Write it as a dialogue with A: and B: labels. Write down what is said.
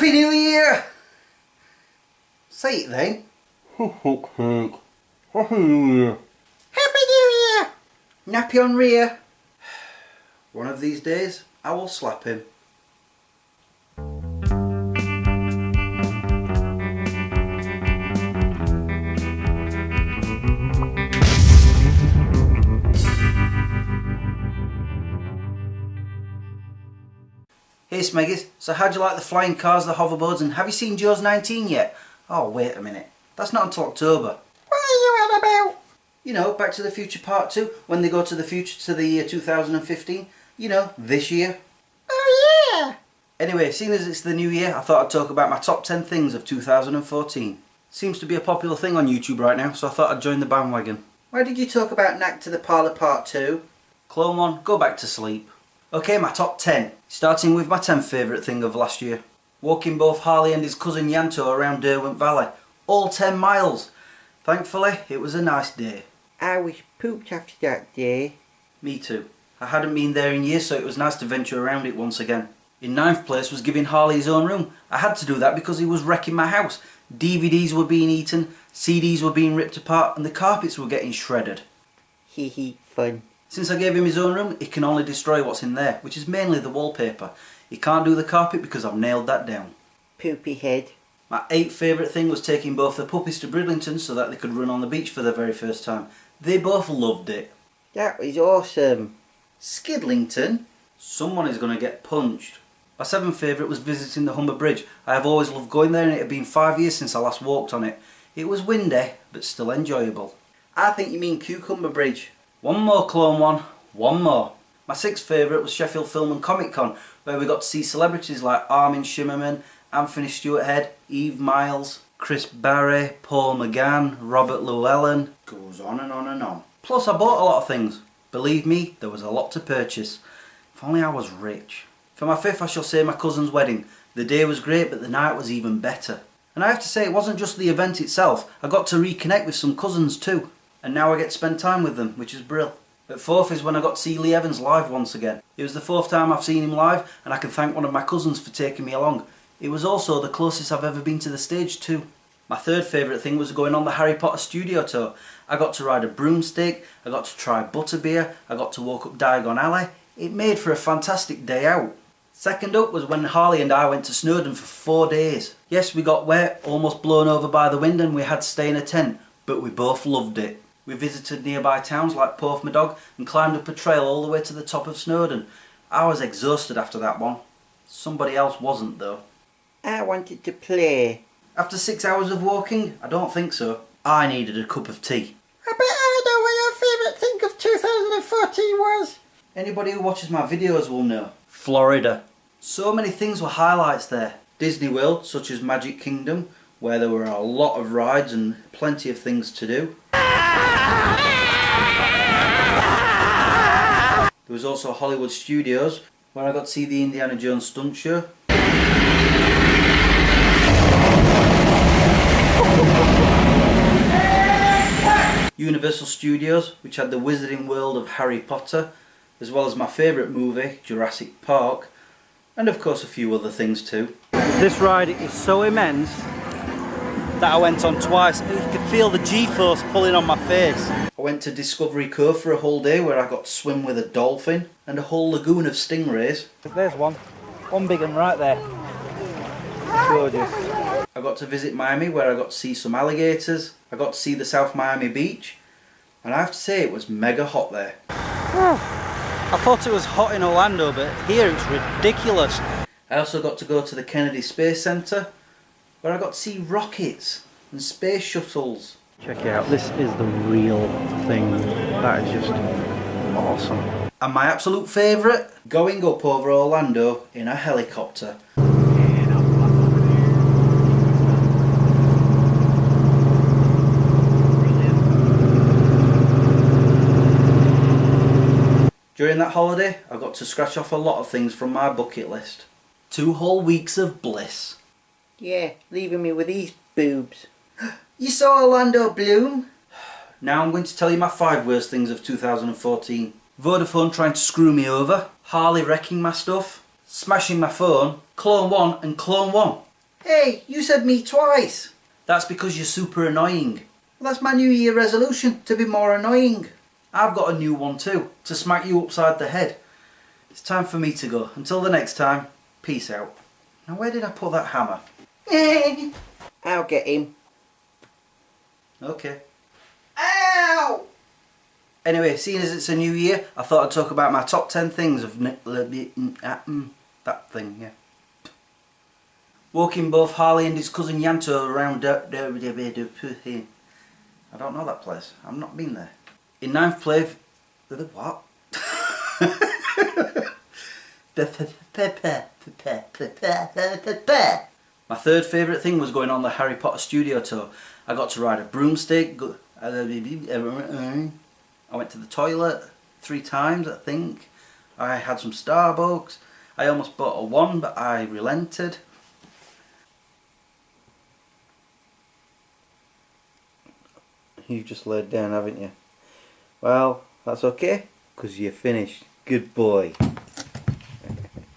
A: Happy New Year! Say it then.
B: Happy New Year.
A: Happy New Year! Nappy on rear. One of these days, I will slap him. Hey Smeggies, so how'd you like the flying cars, the hoverboards, and have you seen Jaws 19 yet? Oh wait a minute, that's not until October. What are you on about? You know, Back to the Future Part 2, when they go to the future to the year 2015. You know, this year.
C: Oh yeah!
A: Anyway, seeing as it's the new year, I thought I'd talk about my top 10 things of 2014. Seems to be a popular thing on YouTube right now, so I thought I'd join the bandwagon. Why did you talk about Knack to the Parlour Part 2? Clone 1, go back to sleep. Okay, my top 10. Starting with my 10th favourite thing of last year. Walking both Harley and his cousin Yanto around Derwent Valley. All 10 miles. Thankfully, it was a nice day.
C: I was pooped after that day.
A: Me too. I hadn't been there in years, so it was nice to venture around it once again. In 9th place was giving Harley his own room. I had to do that because he was wrecking my house. DVDs were being eaten, CDs were being ripped apart, and the carpets were getting shredded.
C: Hee hee, fun.
A: Since I gave him his own room, he can only destroy what's in there, which is mainly the wallpaper. He can't do the carpet because I've nailed that down.
C: Poopy head.
A: My 8th favourite thing was taking both the puppies to Bridlington so that they could run on the beach for the very first time. They both loved it.
C: That was awesome.
A: Skidlington? Someone is going to get punched. My 7th favourite was visiting the Humber Bridge. I have always loved going there and it had been 5 years since I last walked on it. It was windy, but still enjoyable.
C: I think you mean Cucumber Bridge.
A: One more Clone 1, one more. My 6th favourite was Sheffield Film and Comic Con, where we got to see celebrities like Armin Shimmerman, Anthony Stewart Head, Eve Miles, Chris Barry, Paul McGann, Robert Llewellyn. Goes on and on and on. Plus I bought a lot of things. Believe me, there was a lot to purchase. If only I was rich. For my 5th I shall say my cousin's wedding. The day was great, but the night was even better. And I have to say it wasn't just the event itself. I got to reconnect with some cousins too. And now I get to spend time with them, which is brill. At 4th is when I got to see Lee Evans live once again. It was the 4th time I've seen him live, and I can thank one of my cousins for taking me along. It was also the closest I've ever been to the stage too. My 3rd favourite thing was going on the Harry Potter studio tour. I got to ride a broomstick, I got to try butterbeer, I got to walk up Diagon Alley. It made for a fantastic day out. 2nd up was when Harley and I went to Snowdon for 4 days. Yes, we got wet, almost blown over by the wind, and we had to stay in a tent, but we both loved it. We visited nearby towns like Porthmadog and climbed up a trail all the way to the top of Snowdon. I was exhausted after that one. Somebody else wasn't though.
C: I wanted to play.
A: After 6 hours of walking? I don't think so. I needed a cup of tea.
C: I bet I know what your favourite thing of 2014 was.
A: Anybody who watches my videos will know. Florida. So many things were highlights there. Disney World, such as Magic Kingdom, where there were a lot of rides and plenty of things to do. There was also Hollywood Studios, where I got to see the Indiana Jones stunt show. Universal Studios, which had the Wizarding World of Harry Potter, as well as my favourite movie, Jurassic Park, and of course a few other things too. This ride is so immense that I went on twice. You could feel the G-force pulling on my face. I went to Discovery Cove for a whole day where I got to swim with a dolphin and a whole lagoon of stingrays. There's one big one right there. Gorgeous. I got to visit Miami where I got to see some alligators. I got to see the South Miami beach, and I have to say it was mega hot there. I thought it was hot in Orlando, but here it's ridiculous. I also got to go to the Kennedy Space Center, where I got to see rockets and space shuttles. Check it out, this is the real thing. That is just awesome. And my absolute favourite, going up over Orlando in a helicopter. During that holiday, I got to scratch off a lot of things from my bucket list. 2 whole weeks of bliss.
C: Yeah, leaving me with these boobs.
A: You saw Orlando Bloom? Now I'm going to tell you my 5 worst things of 2014. Vodafone trying to screw me over, Harley wrecking my stuff, smashing my phone, Clone 1 and Clone 1. Hey, you said me twice. That's because you're super annoying. Well, that's my New Year resolution, to be more annoying. I've got a new one too, to smack you upside the head. It's time for me to go. Until the next time, peace out. Now where did I put that hammer?
C: I'll get him.
A: Okay.
C: Ow!
A: Anyway, seeing as it's a new year, I thought I'd talk about my top 10 things of that thing, yeah. Walking both Harley and his cousin Yanto around I don't know that place. I've not been there. In ninth place, what? My third favourite thing was going on the Harry Potter studio tour. I got to ride a broomstick. I went to the toilet 3 times, I think. I had some Starbucks. I almost bought a wand, but I relented. You've just laid down, haven't you? Well, that's okay, because you're finished. Good boy.